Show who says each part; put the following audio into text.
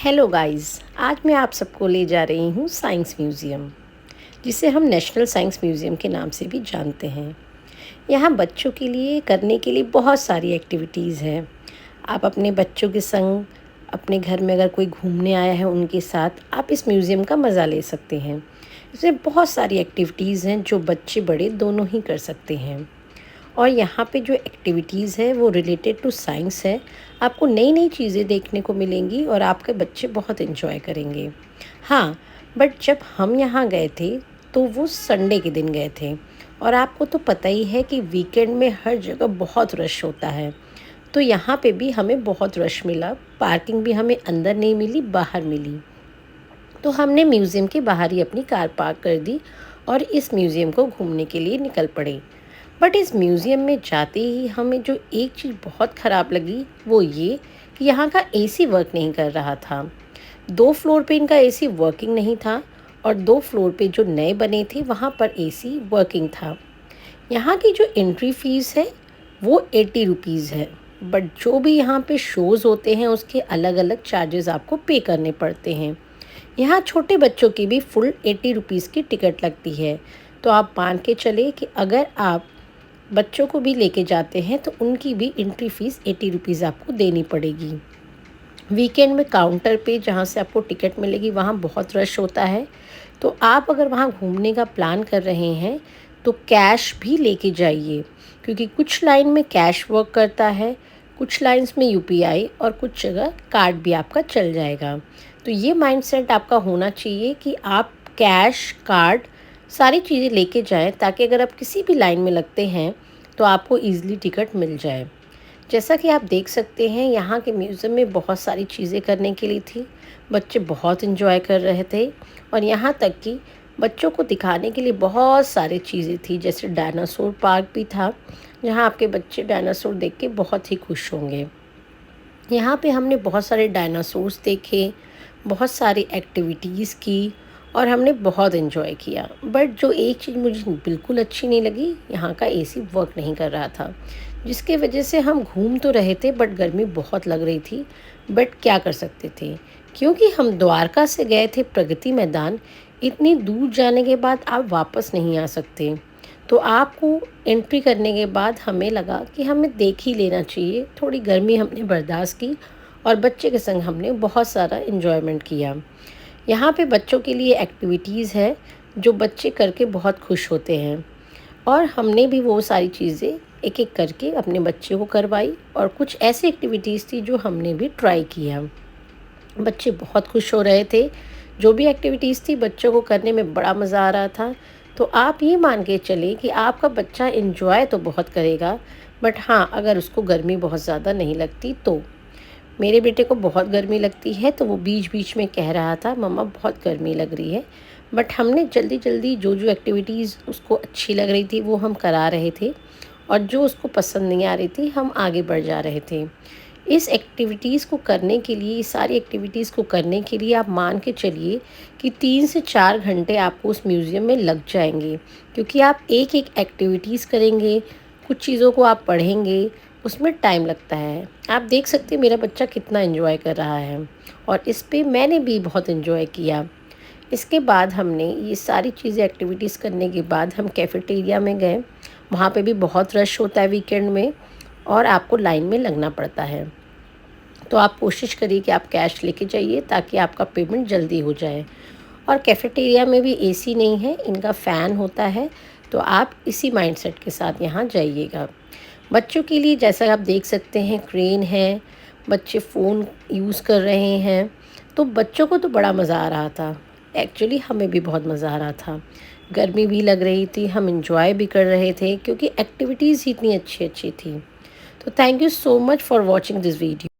Speaker 1: Hello guys, आज मैं आप सबको ले जा रही हूँ साइंस म्यूज़ियम, जिसे हम नेशनल साइंस म्यूज़ियम के नाम से भी जानते हैं। यहाँ बच्चों के लिए करने के लिए बहुत सारी एक्टिविटीज़ हैं। आप अपने बच्चों के संग अपने घर में अगर कोई घूमने आया है उनके साथ आप इस म्यूज़ियम का मज़ा ले सकते हैं। इसमें बहुत सारी एक्टिविटीज़ हैं जो बच्चे बड़े दोनों ही कर सकते हैं। और यहाँ पे जो एक्टिविटीज़ है वो रिलेटेड टू साइंस है। आपको नई नई चीज़ें देखने को मिलेंगी और आपके बच्चे बहुत एंजॉय करेंगे। हाँ, बट जब हम यहाँ गए थे तो वो संडे के दिन गए थे और आपको तो पता ही है कि वीकेंड में हर जगह बहुत रश होता है। तो यहाँ पे भी हमें बहुत रश मिला। पार्किंग भी हमें अंदर नहीं मिली, बाहर मिली। तो हमने म्यूज़ियम के बाहर ही अपनी कार पार्क कर दी और इस म्यूज़ियम को घूमने के लिए निकल पड़े। बट इस म्यूज़ियम में जाते ही हमें जो एक चीज़ बहुत ख़राब लगी वो ये कि यहाँ का एसी वर्क नहीं कर रहा था। 2 फ्लोर पे इनका एसी वर्किंग नहीं था और 2 फ्लोर पे जो नए बने थे वहाँ पर एसी वर्किंग था। यहाँ की जो एंट्री फ़ीस है वो 80 रुपीज़ है। बट जो भी यहाँ पे शोज़ होते हैं उसके अलग अलग चार्जेस आपको पे करने पड़ते हैं। यहाँ छोटे बच्चों की भी फुल 80 रुपीज़ की टिकट लगती है। तो आप मान के चले कि अगर आप बच्चों को भी लेके जाते हैं तो उनकी भी एंट्री फ़ीस 80 रुपीज़ आपको देनी पड़ेगी। वीकेंड में काउंटर पे जहाँ से आपको टिकट मिलेगी वहाँ बहुत रश होता है। तो आप अगर वहाँ घूमने का प्लान कर रहे हैं तो कैश भी लेके जाइए, क्योंकि कुछ लाइन में कैश वर्क करता है, कुछ लाइंस में यूपीआई और कुछ जगह कार्ड भी आपका चल जाएगा। तो ये माइंडसेट आपका होना चाहिए कि आप कैश, कार्ड सारी चीज़ें लेके जाएं, ताकि अगर आप किसी भी लाइन में लगते हैं तो आपको ईज़िली टिकट मिल जाए। जैसा कि आप देख सकते हैं यहाँ के म्यूज़ियम में बहुत सारी चीज़ें करने के लिए थी। बच्चे बहुत एंजॉय कर रहे थे और यहाँ तक कि बच्चों को दिखाने के लिए बहुत सारी चीज़ें थी, जैसे डायनासोर पार्क भी था, जहाँ आपके बच्चे डायनासोर देख के बहुत ही खुश होंगे। यहाँ पे हमने बहुत सारे डायनासोर्स देखे, बहुत सारी एक्टिविटीज़ की और हमने बहुत एंजॉय किया। बट जो एक चीज़ मुझे बिल्कुल अच्छी नहीं लगी, यहाँ का एसी वर्क नहीं कर रहा था, जिसके वजह से हम घूम तो रहे थे बट गर्मी बहुत लग रही थी। बट क्या कर सकते थे, क्योंकि हम द्वारका से गए थे प्रगति मैदान। इतनी दूर जाने के बाद आप वापस नहीं आ सकते। तो आपको एंट्री करने के बाद हमें लगा कि हमें देख ही लेना चाहिए। थोड़ी गर्मी हमने बर्दाश्त की और बच्चे के संग हमने बहुत सारा एंजॉयमेंट किया। यहाँ पे बच्चों के लिए एक्टिविटीज़ है जो बच्चे करके बहुत खुश होते हैं और हमने भी वो सारी चीज़ें एक एक करके अपने बच्चे को करवाई और कुछ ऐसी एक्टिविटीज़ थी जो हमने भी ट्राई किया। बच्चे बहुत खुश हो रहे थे। जो भी एक्टिविटीज़ थी बच्चों को करने में बड़ा मज़ा आ रहा था। तो आप ये मान के चलें कि आपका बच्चा एंजॉय तो बहुत करेगा, बट हाँ, अगर उसको गर्मी बहुत ज़्यादा नहीं लगती तो। मेरे बेटे को बहुत गर्मी लगती है तो वो बीच बीच में कह रहा था मम्मा बहुत गर्मी लग रही है। बट हमने जल्दी जल्दी जो जो एक्टिविटीज़ उसको अच्छी लग रही थी वो हम करा रहे थे और जो उसको पसंद नहीं आ रही थी हम आगे बढ़ जा रहे थे। इस एक्टिविटीज़ को करने के लिए, इस सारी एक्टिविटीज़ को करने के लिए आप मान के चलिए कि 3 से 4 घंटे आपको उस म्यूज़ियम में लग जाएंगे, क्योंकि आप एक एक एक्टिविटीज़ करेंगे, कुछ चीज़ों को आप पढ़ेंगे, उसमें टाइम लगता है। आप देख सकते हैं मेरा बच्चा कितना एंजॉय कर रहा है और इस पे मैंने भी बहुत एंजॉय किया। इसके बाद हमने ये सारी चीज़ें एक्टिविटीज़ करने के बाद हम कैफ़ेटेरिया में गए। वहाँ पे भी बहुत रश होता है वीकेंड में और आपको लाइन में लगना पड़ता है। तो आप कोशिश करिए कि आप कैश लेके जाइए ताकि आपका पेमेंट जल्दी हो जाए। और कैफ़ेटेरिया में भी एसी नहीं है, इनका फ़ैन होता है। तो आप इसी माइंडसेट के साथ यहाँ जाइएगा। बच्चों के लिए जैसा आप देख सकते हैं क्रेन है, बच्चे फ़ोन यूज़ कर रहे हैं। तो बच्चों को तो बड़ा मज़ा आ रहा था। एक्चुअली हमें भी बहुत मज़ा आ रहा था। गर्मी भी लग रही थी, हम एंजॉय भी कर रहे थे क्योंकि एक्टिविटीज़ ही इतनी अच्छी अच्छी थी। तो thank you so much for watching this video.